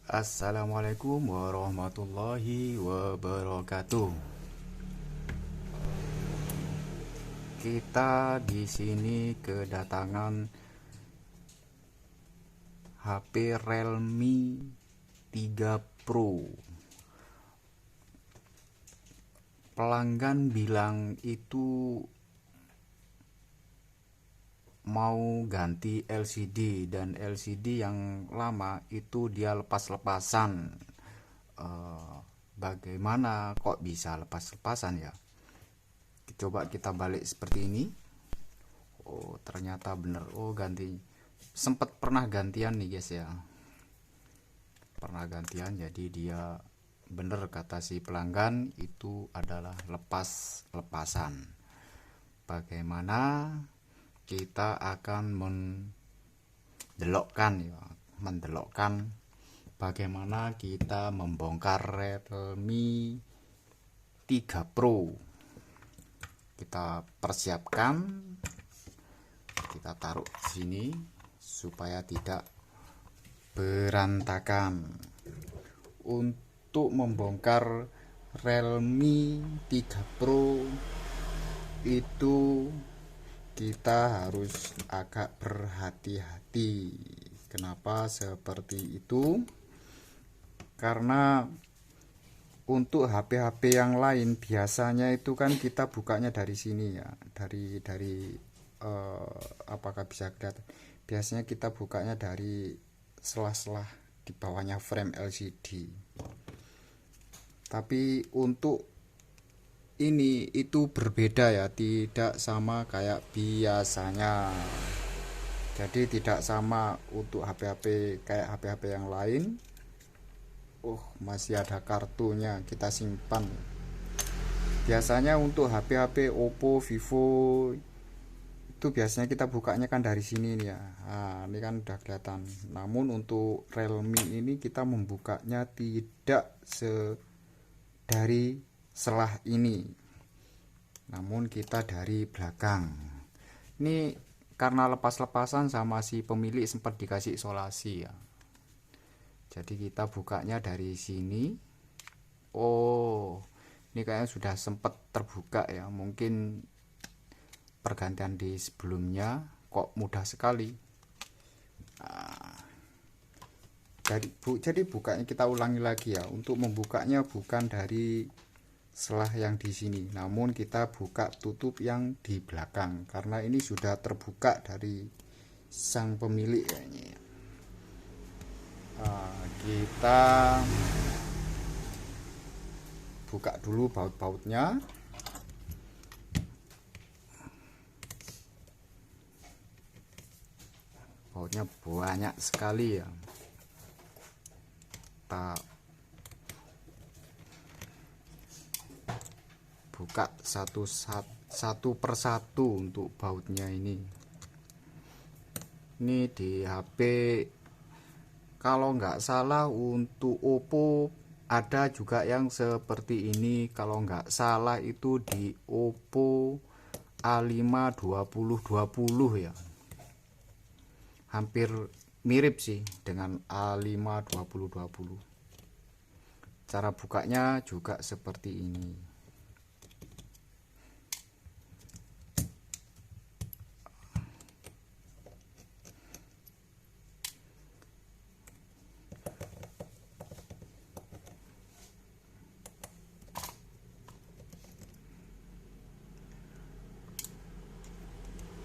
Assalamualaikum warahmatullahi wabarakatuh. Kita di sini kedatangan HP Realme 3 Pro. Pelanggan bilang itu mau ganti LCD, dan LCD yang lama itu dia lepas-lepasan. Bagaimana kok bisa lepas-lepasan ya? Coba kita balik seperti ini. Oh, ternyata bener. Oh, ganti. Sempet pernah gantian nih guys ya. Pernah gantian, jadi dia bener kata si pelanggan itu adalah lepas-lepasan. Bagaimana kita akan mendelokkan bagaimana kita membongkar Realme 3 Pro. Kita persiapkan, kita taruh di sini supaya tidak berantakan. Untuk membongkar Realme 3 Pro itu kita harus agak berhati-hati. Kenapa seperti itu? Karena untuk HP-HP yang lain biasanya itu kan kita bukanya dari sini ya, dari apakah bisa kelihatan? Biasanya kita bukanya dari sela-sela di bawahnya frame LCD. Tapi untuk ini itu berbeda ya, tidak sama kayak biasanya. Jadi tidak sama untuk HP-HP kayak HP-HP yang lain. Masih ada kartunya, kita simpan. Biasanya untuk HP-HP Oppo, Vivo itu biasanya kita bukanya kan dari sini nih ya. Nah, ini kan udah kelihatan. Namun untuk Realme ini kita membukanya tidak dari selah ini, namun kita dari belakang. Ini karena lepas-lepasan sama si pemilik sempat dikasih isolasi ya, jadi kita bukanya dari sini. Ini kayaknya sudah sempat terbuka ya, mungkin pergantian di sebelumnya kok mudah sekali. Jadi bukanya kita ulangi lagi ya. Untuk membukanya bukan dari selah yang di sini, namun kita buka tutup yang di belakang karena ini sudah terbuka dari sang pemilik kayaknya ya. Kita buka dulu baut-bautnya. Bautnya banyak sekali ya. Kita buka satu persatu untuk bautnya ini. Ini di HP kalau nggak salah untuk Oppo ada juga yang seperti ini. Kalau nggak salah itu di Oppo A5 2020 ya. Hampir mirip sih dengan A5 2020. Cara bukanya juga seperti ini.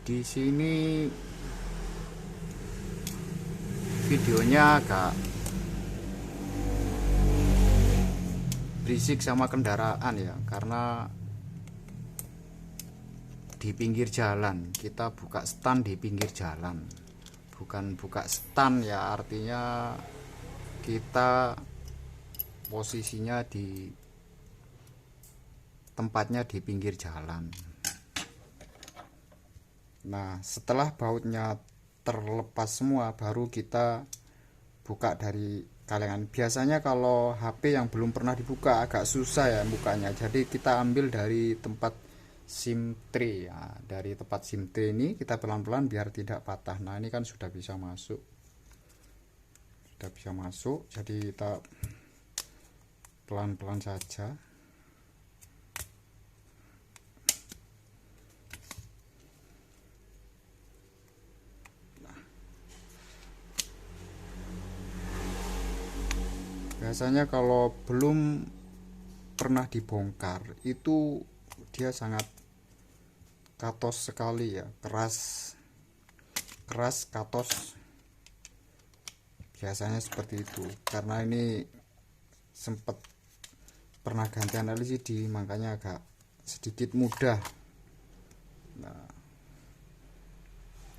Di sini videonya agak berisik sama kendaraan ya, karena di pinggir jalan. Kita buka stand di pinggir jalan, bukan buka stand ya, artinya kita posisinya di tempatnya di pinggir jalan. Nah, setelah bautnya terlepas semua, baru kita buka dari kalengan. Biasanya kalau HP yang belum pernah dibuka agak susah ya bukanya. Jadi kita ambil dari tempat SIM tray ya. Dari tempat SIM tray ini kita pelan-pelan biar tidak patah. Nah, ini kan sudah bisa masuk. sudah bisa masuk, jadi kita pelan-pelan saja. Biasanya kalau belum pernah dibongkar itu dia sangat katos sekali ya, keras katos, biasanya seperti itu. Karena ini sempat pernah gantian LCD, makanya agak sedikit mudah. Nah,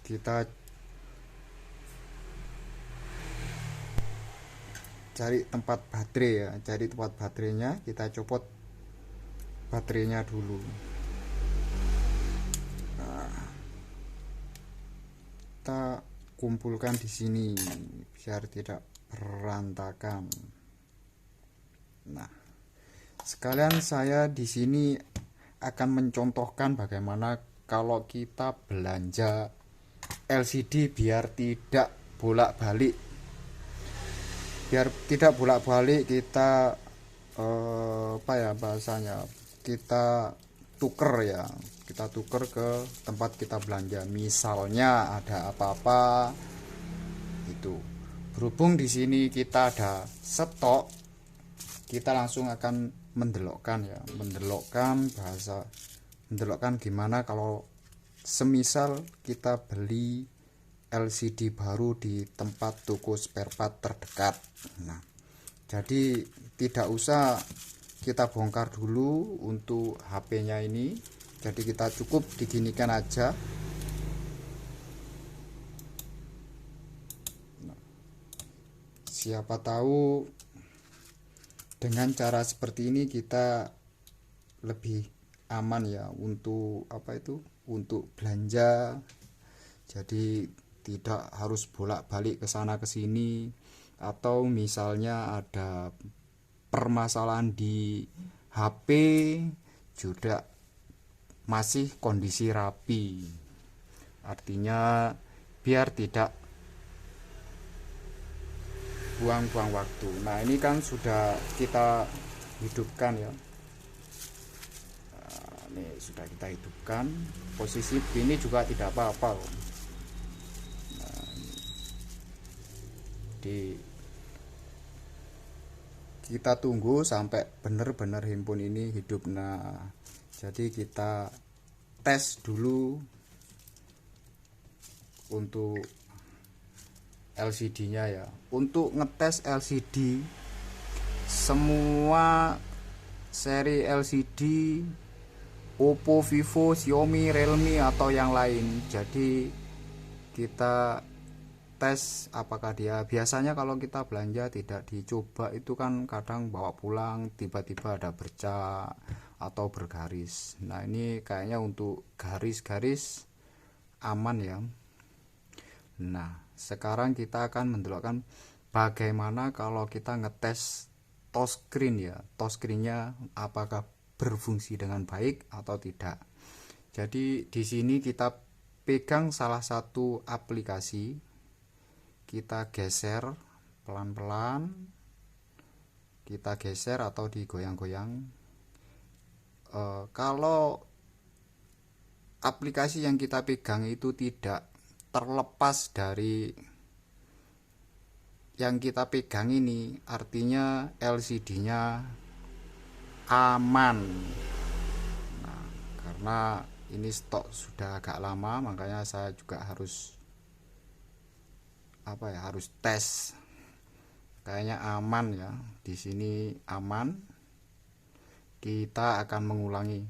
kita cari tempat baterai ya, cari tempat baterainya, kita copot baterainya dulu. Nah, kita kumpulkan di sini biar tidak berantakan. Nah, sekalian saya di sini akan mencontohkan bagaimana kalau kita belanja LCD biar tidak bolak-balik. Biar tidak bolak-balik kita apa ya bahasanya, kita tuker ya, kita tuker ke tempat kita belanja. Misalnya ada apa-apa itu, berhubung di sini kita ada stok, kita langsung akan mendelokkan ya, mendelokkan gimana kalau semisal kita beli LCD baru di tempat toko spare part terdekat. Nah, jadi tidak usah kita bongkar dulu untuk HP-nya ini, jadi kita cukup diginikan aja. Nah, siapa tahu dengan cara seperti ini kita lebih aman ya untuk apa itu, untuk belanja. Jadi tidak harus bolak-balik ke sana ke sini, atau misalnya ada permasalahan di HP juga masih kondisi rapi. Artinya biar tidak buang-buang waktu. Nah, ini kan sudah kita hidupkan ya. Nah, ini sudah kita hidupkan. Posisi ini juga tidak apa-apa. Kita tunggu sampai benar-benar handphone ini hidup. Nah, jadi kita tes dulu untuk LCD-nya ya. Untuk ngetes LCD, semua seri LCD Oppo, Vivo, Xiaomi, Realme atau yang lain. Jadi kita tes apakah dia, biasanya kalau kita belanja tidak dicoba itu kan kadang bawa pulang tiba-tiba ada bercak atau bergaris. Nah, ini kayaknya untuk garis-garis aman ya. Nah, sekarang kita akan mendelokkan bagaimana kalau kita ngetes touchscreen ya, touchscreennya apakah berfungsi dengan baik atau tidak. Jadi di sini kita pegang salah satu aplikasi, kita geser pelan-pelan, kita geser atau digoyang-goyang. Kalau aplikasi yang kita pegang itu tidak terlepas dari yang kita pegang ini, artinya LCD-nya aman. Nah, karena ini stok sudah agak lama, makanya saya juga harus harus tes. Kayaknya aman ya, di sini aman. Kita akan mengulangi.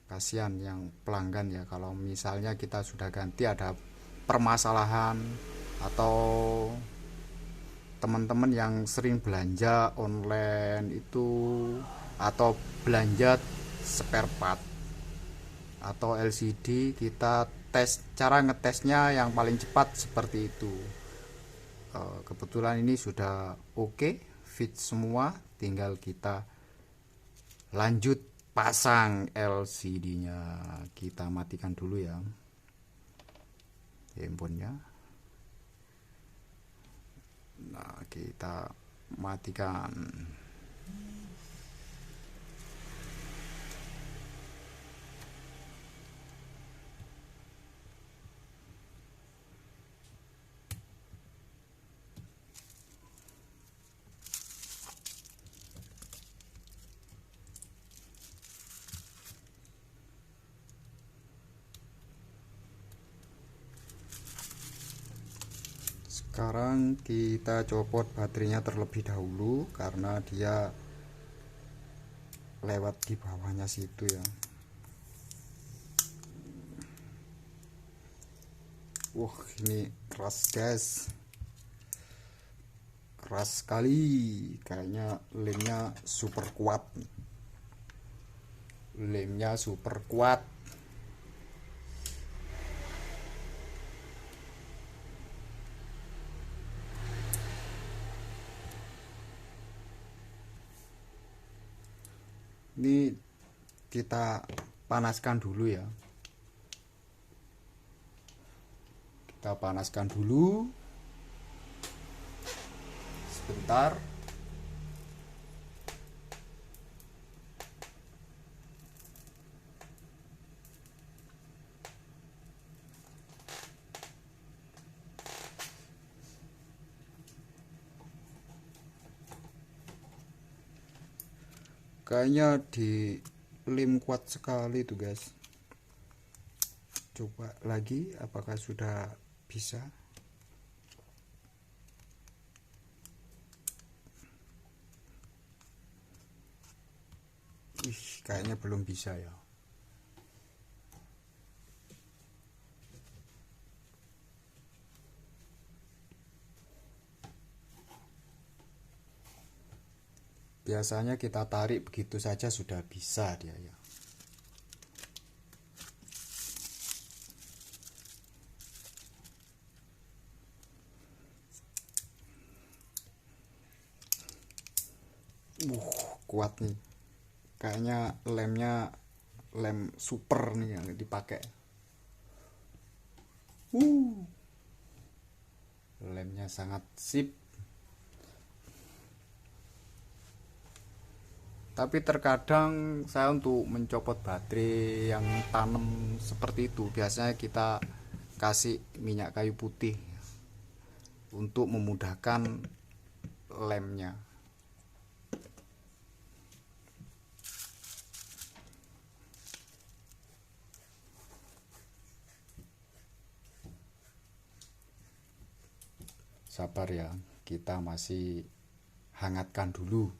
Kasihan yang pelanggan ya, kalau misalnya kita sudah ganti ada permasalahan, atau teman-teman yang sering belanja online itu, atau belanja spare part atau LCD, kita tes, cara ngetesnya yang paling cepat seperti itu. Kebetulan ini sudah oke, fit semua, tinggal kita lanjut pasang LCD-nya. Kita matikan dulu ya handphonenya. Nah, kita matikan. Sekarang kita copot baterainya terlebih dahulu karena dia lewat di bawahnya situ ya. Wah, ini keras guys, keras sekali. Kayaknya lemnya super kuat. Lemnya super kuat. Ini kita panaskan dulu ya. Kita panaskan dulu sebentar. Kayaknya di lem kuat sekali tuh guys. Coba lagi, apakah sudah bisa? Kayaknya belum bisa ya. Biasanya kita tarik begitu saja sudah bisa dia ya. Kuat nih. Kayaknya lemnya lem super nih yang dipakai. Lemnya sangat sip. Tapi terkadang saya untuk mencopot baterai yang tanam seperti itu, biasanya kita kasih minyak kayu putih untuk memudahkan lemnya. Sabar ya, kita masih hangatkan dulu.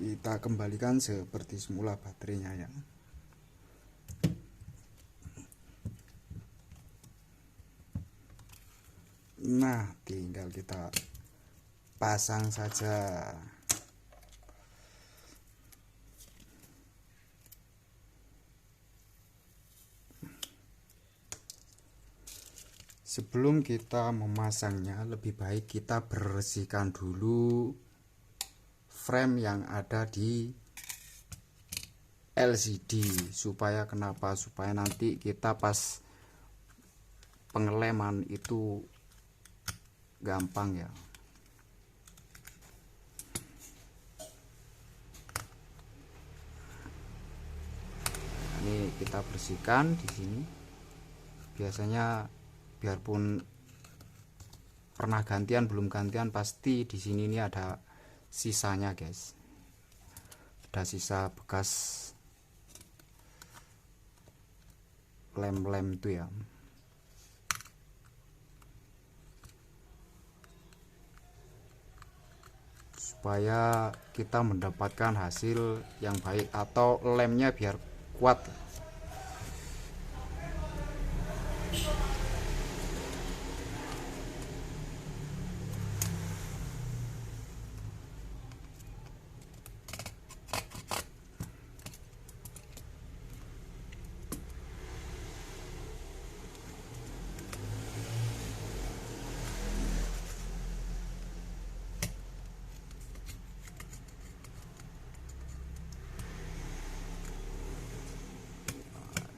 Kita kembalikan seperti semula baterainya ya. Nah, tinggal kita pasang saja. Sebelum kita memasangnya, lebih baik kita bersihkan dulu frame yang ada di LCD. Supaya kenapa? Supaya nanti kita pas pengeleman itu gampang ya. Ini kita bersihkan di sini. Biasanya biarpun pernah gantian belum gantian, pasti di sini ini ada sisanya guys, ada sisa bekas lem-lem itu ya. Supaya kita mendapatkan hasil yang baik, atau lemnya biar kuat.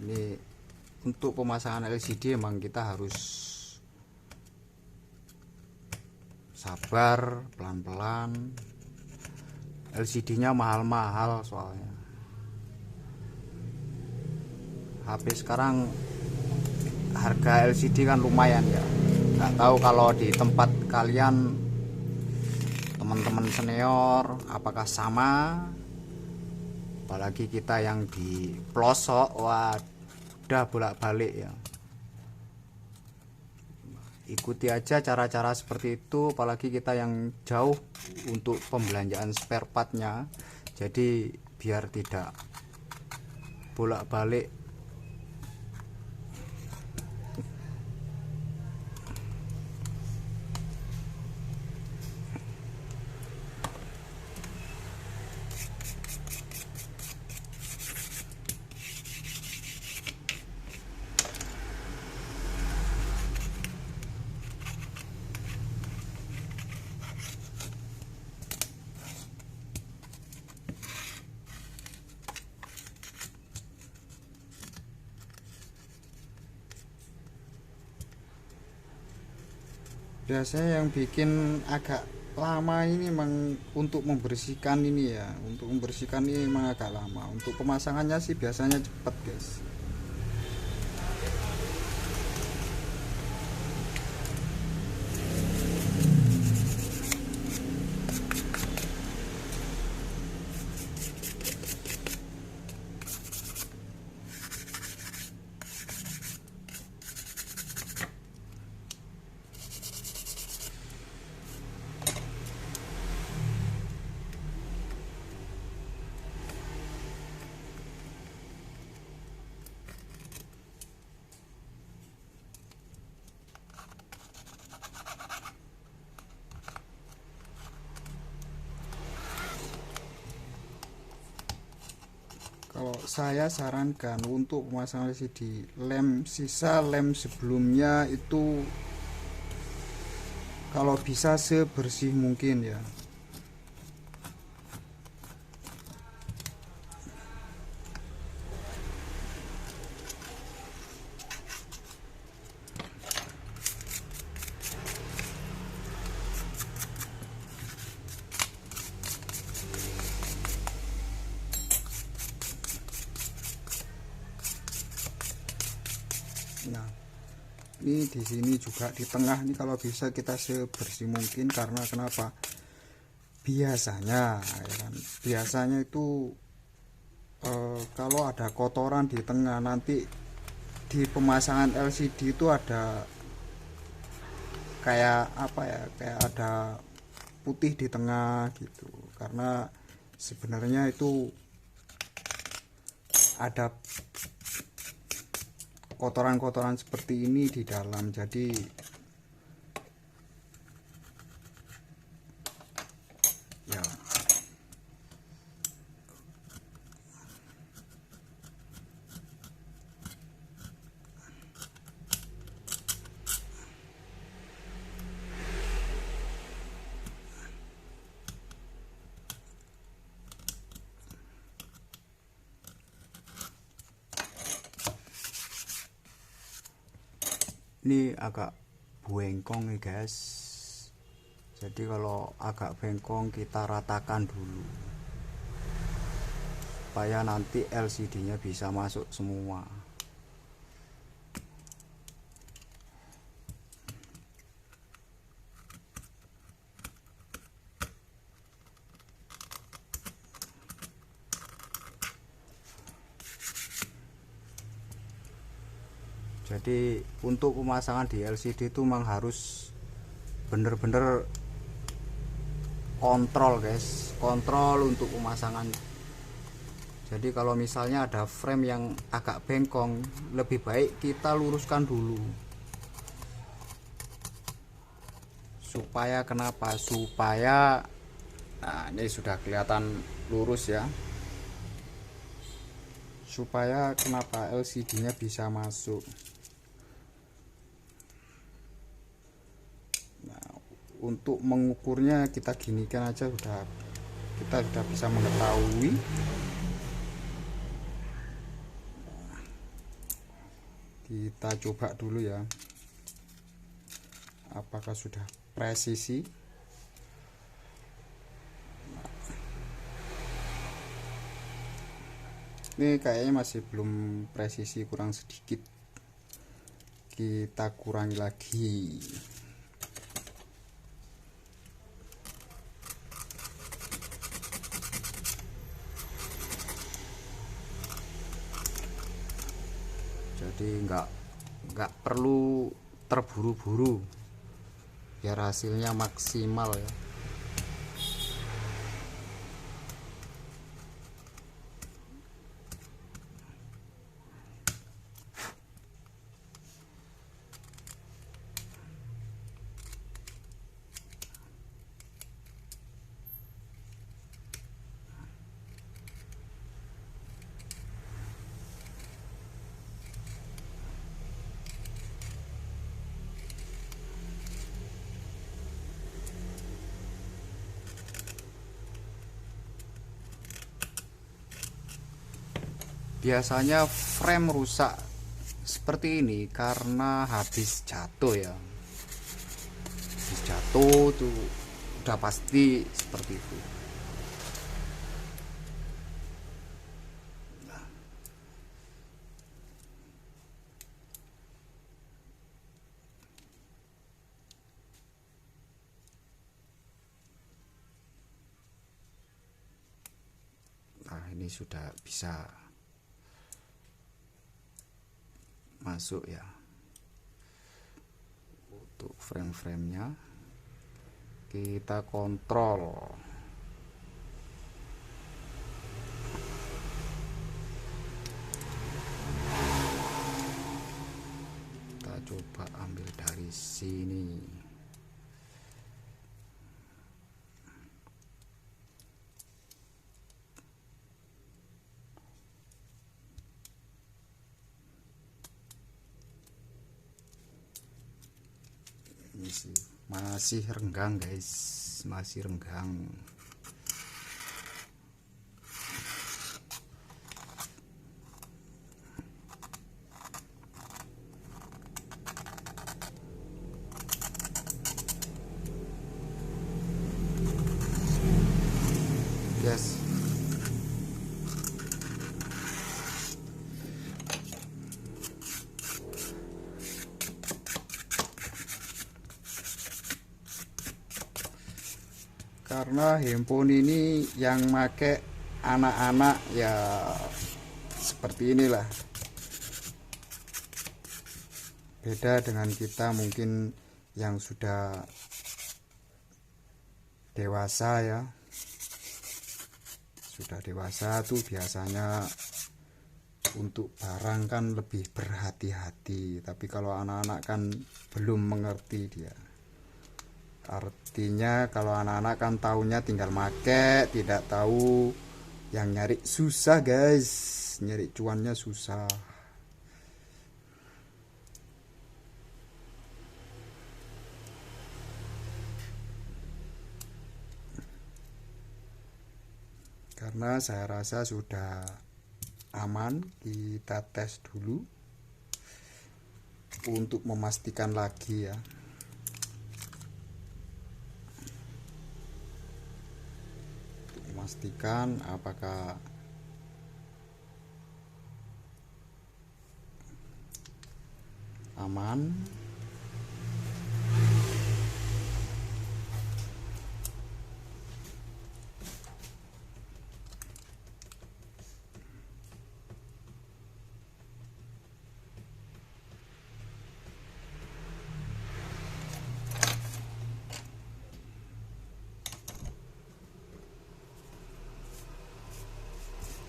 Ini untuk pemasangan LCD emang kita harus sabar, pelan-pelan. LCD-nya mahal-mahal soalnya. HP sekarang harga LCD kan lumayan ya. Nggak tahu kalau di tempat kalian, teman-teman senior, apakah sama? Apalagi kita yang di pelosok, wah udah bolak-balik ya. Ikuti aja cara-cara seperti itu, apalagi kita yang jauh untuk pembelanjaan spare partnya. Jadi biar tidak bolak-balik. Biasanya yang bikin agak lama ini memang untuk membersihkan ini ya, untuk membersihkan ini memang agak lama. Untuk pemasangannya sih biasanya cepet guys. Kalau saya sarankan untuk pemasangan LCD, sisa lem sebelumnya itu kalau bisa sebersih mungkin ya. Nah, ini di sini juga di tengah ini kalau bisa kita sebersih mungkin, karena kenapa? Biasanya ya kan, biasanya itu kalau ada kotoran di tengah, nanti di pemasangan LCD itu ada kayak apa ya, kayak ada putih di tengah gitu, karena sebenarnya itu ada kotoran-kotoran seperti ini di dalam. Jadi ya ini agak buengkong nih guys. Jadi kalau agak bengkong kita ratakan dulu supaya nanti LCD-nya bisa masuk semua. Jadi untuk pemasangan di LCD itu memang harus bener-bener kontrol guys, kontrol untuk pemasangan. Jadi kalau misalnya ada frame yang agak bengkong, lebih baik kita luruskan dulu. Supaya kenapa? Supaya, nah ini sudah kelihatan lurus ya. Supaya kenapa LCD-nya bisa masuk. Untuk mengukurnya kita ginikan aja kita sudah bisa mengetahui. Kita coba dulu ya, apakah sudah presisi. Ini kayaknya masih belum presisi, kurang sedikit, kita kurangi lagi. Jadi nggak perlu terburu-buru biar hasilnya maksimal ya. Biasanya frame rusak seperti ini karena habis jatuh ya. Habis jatuh tuh udah pasti seperti itu. Nah ini sudah bisa masuk ya. Untuk frame-framenya kita kontrol. Kita coba ambil dari sini. Masih renggang guys, masih renggang. Yes. Karena handphone ini yang make anak-anak ya seperti inilah. Beda dengan kita mungkin yang sudah dewasa ya. Sudah dewasa tuh biasanya untuk barang kan lebih berhati-hati. Tapi kalau anak-anak kan belum mengerti dia. Artinya kalau anak-anak kan taunya tinggal make, tidak tahu yang nyari susah guys, nyari cuannya susah. Karena saya rasa sudah aman, kita tes dulu untuk memastikan lagi ya. pastikan apakah aman.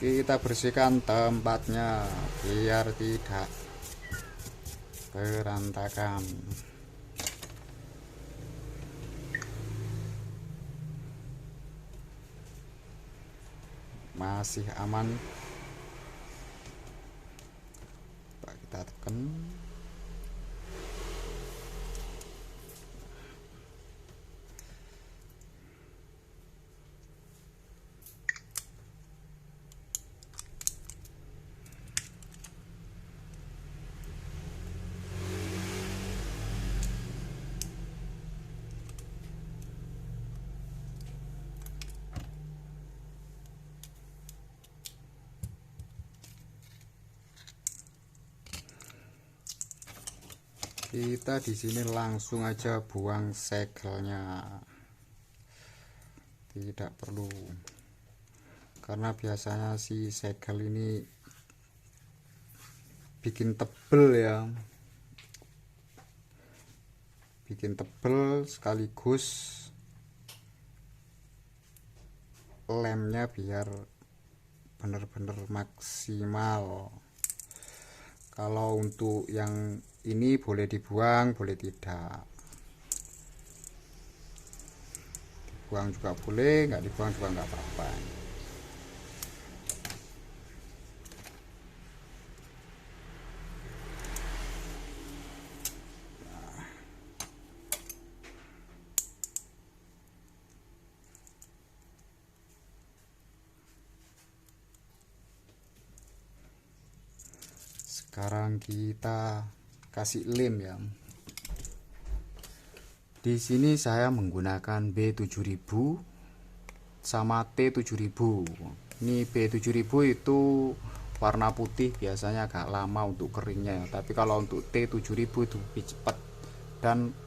Kita bersihkan tempatnya biar tidak berantakan. Masih aman. Kita tekan. Kita di sini langsung aja buang segelnya, tidak perlu, karena biasanya si segel ini bikin tebel ya, bikin tebel sekaligus lemnya biar bener-bener maksimal. Kalau untuk yang ini boleh dibuang, boleh tidak. Dibuang juga boleh, nggak dibuang juga nggak apa-apa. Sekarang kita kasih lem ya. Di sini saya menggunakan B7000 sama T7000. Ini B7000 itu warna putih, biasanya agak lama untuk keringnya ya. Tapi kalau untuk T7000 itu lebih cepat. Dan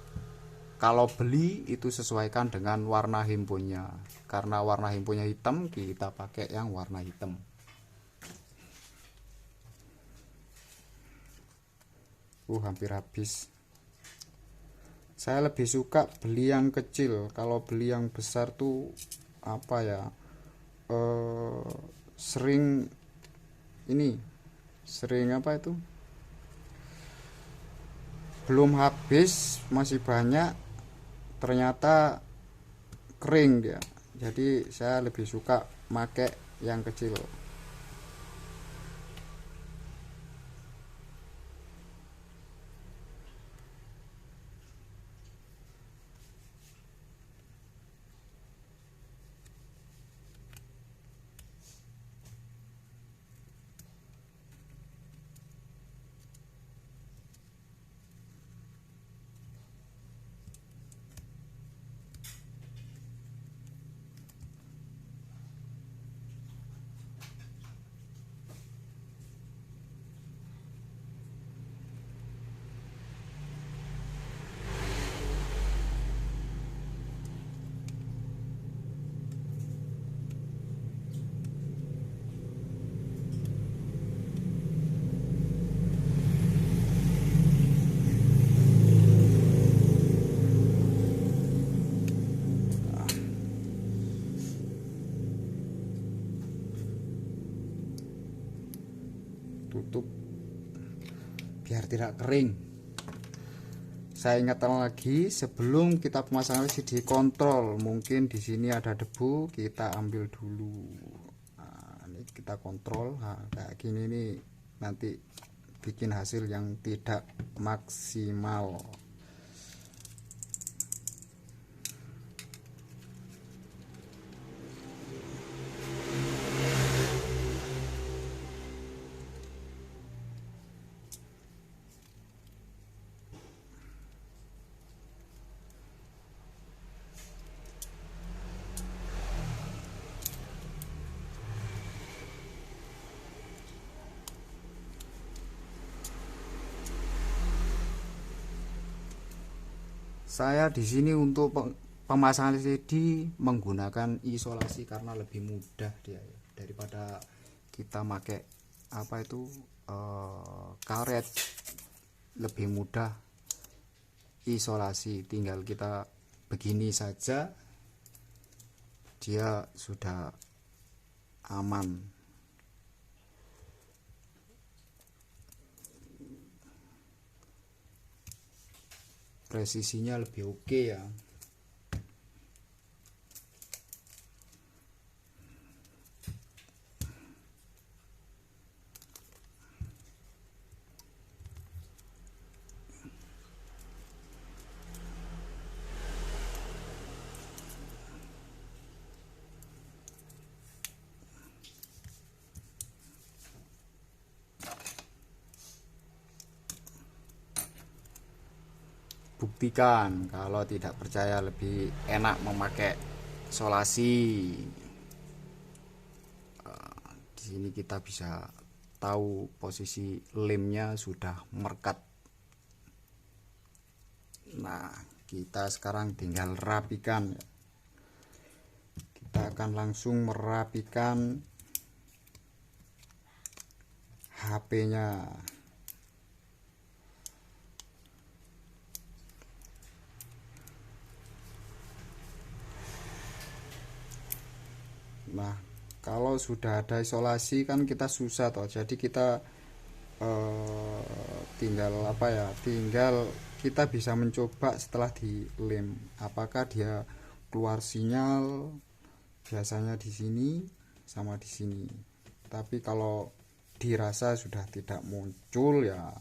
kalau beli itu sesuaikan dengan warna handphonenya. Karena warna handphonenya hitam, kita pakai yang warna hitam. Hampir habis. Saya lebih suka beli yang kecil. Kalau beli yang besar tuh apa ya, sering apa itu, belum habis masih banyak, ternyata kering dia. Jadi saya lebih suka pakai yang kecil. Tutup biar tidak kering. Saya ingatkan lagi, sebelum kita pemasangan LCD kontrol, mungkin di sini ada debu, kita ambil dulu. Nah, ini kita kontrol. Nah, kayak gini nih, nanti bikin hasil yang tidak maksimal. Saya di sini untuk pemasangan LCD menggunakan isolasi karena lebih mudah dia ya, daripada kita pakai apa itu karet. Lebih mudah isolasi, tinggal kita begini saja dia sudah aman. Presisinya lebih oke ya. Buktikan, kalau tidak percaya lebih enak memakai isolasi. Di sini kita bisa tahu posisi lemnya sudah merekat. Nah, kita sekarang tinggal rapikan. Kita akan langsung merapikan HP-nya. Nah, kalau sudah ada isolasi kan kita susah toh. Jadi kita tinggal apa ya? Tinggal kita bisa mencoba setelah dilem apakah dia keluar sinyal, biasanya di sini sama di sini. Tapi kalau dirasa sudah tidak muncul ya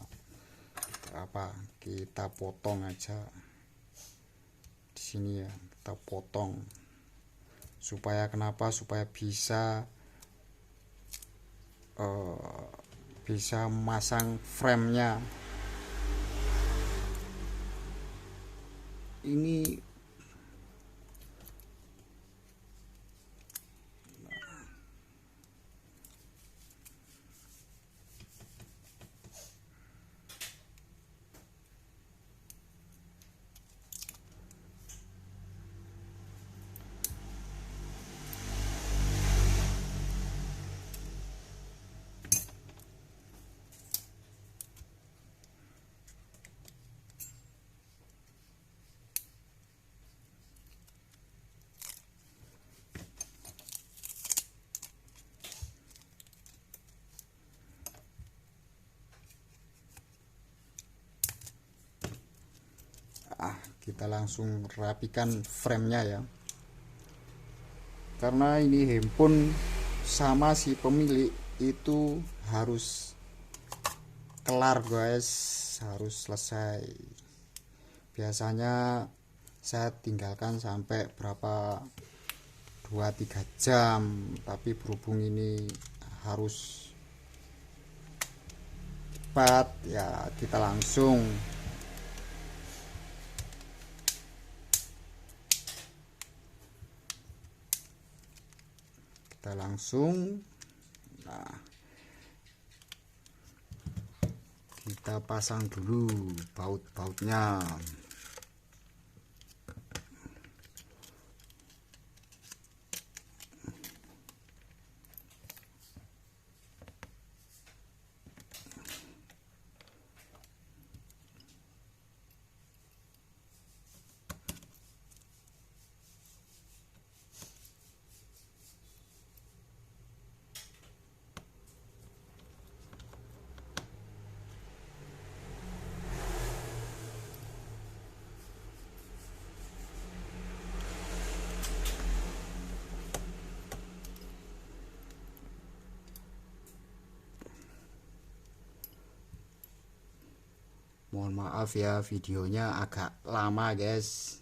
apa, kita potong aja di sini ya, kita potong supaya kenapa, supaya bisa memasang framenya. Ini kita langsung rapikan framenya ya, karena ini handphone sama si pemilik itu harus kelar guys, harus selesai. Biasanya saya tinggalkan sampai berapa 2-3 jam, tapi berhubung ini harus cepat ya, kita langsung nah kita pasang dulu baut-bautnya. Mohon maaf ya, videonya agak lama guys,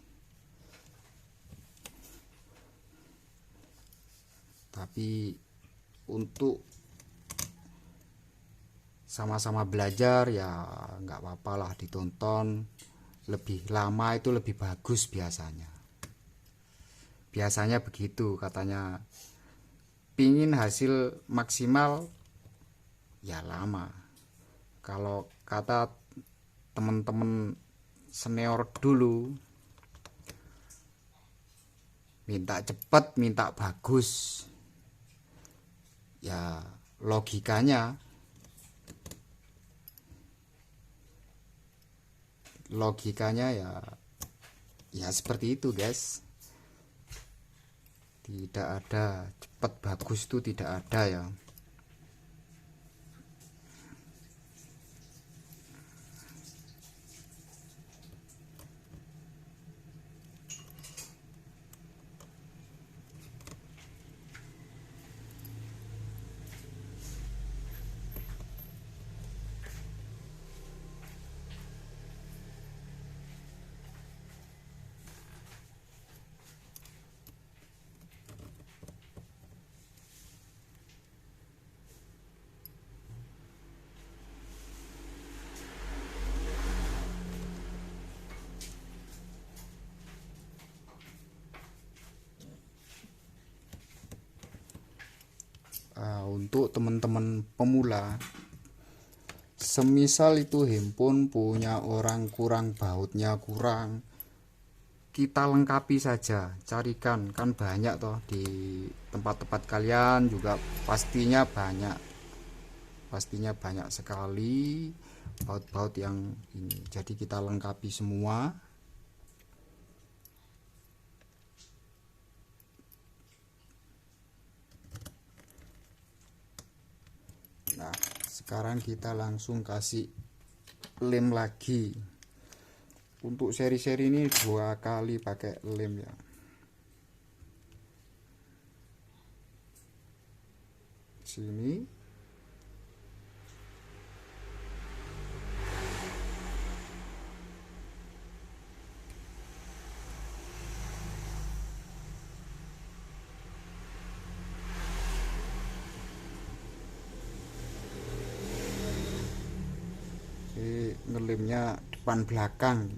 tapi untuk sama-sama belajar ya nggak apa-apa lah ditonton. Lebih lama itu lebih bagus, biasanya begitu katanya. Pingin hasil maksimal ya lama. Kalau kata teman-teman senior dulu, minta cepet, minta bagus. Ya logikanya ya seperti itu guys. Tidak ada cepet bagus itu tidak ada ya. Untuk teman-teman pemula, semisal itu handphone punya orang kurang, bautnya kurang, kita lengkapi saja, carikan, kan banyak toh di tempat-tempat kalian juga pastinya banyak sekali baut-baut yang ini. Jadi kita lengkapi semua. Nah, sekarang kita langsung kasih lem lagi. Untuk seri-seri ini 2 kali pakai lem ya. Sini. Ngelemnya depan belakang.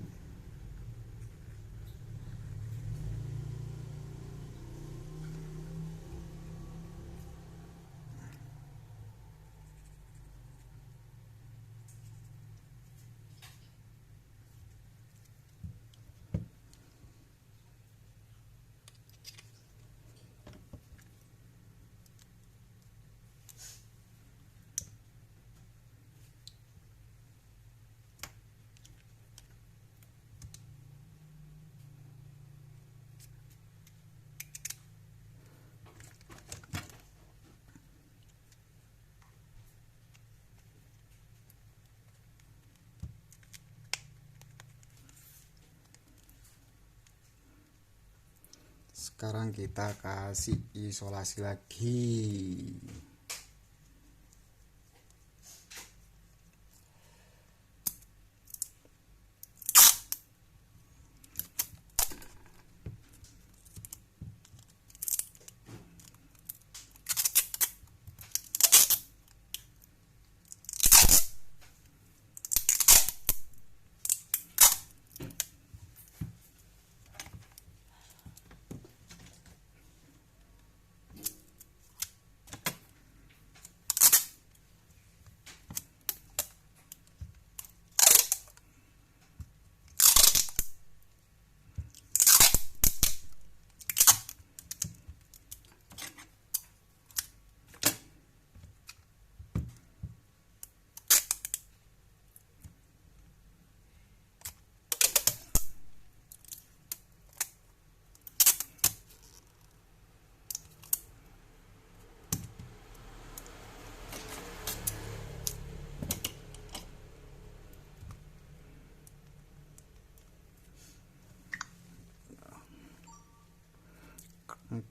Sekarang kita kasih isolasi lagi.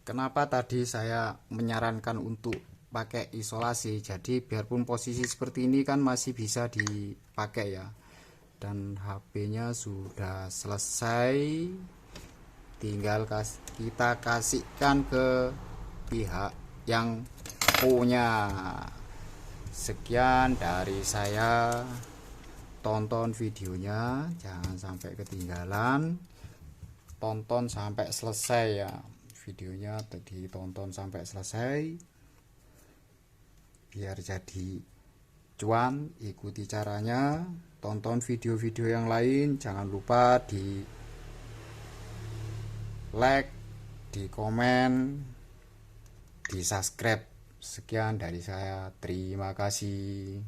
Kenapa tadi saya menyarankan untuk pakai isolasi? Jadi biarpun posisi seperti ini kan masih bisa dipakai ya. Dan HP-nya sudah selesai, tinggal kita kasihkan ke pihak yang punya. Sekian dari saya, tonton videonya, jangan sampai ketinggalan, tonton sampai selesai ya. Videonya tadi tonton sampai selesai biar jadi cuan. Ikuti caranya, tonton video-video yang lain, jangan lupa di like, di komen, di subscribe. Sekian dari saya, terima kasih.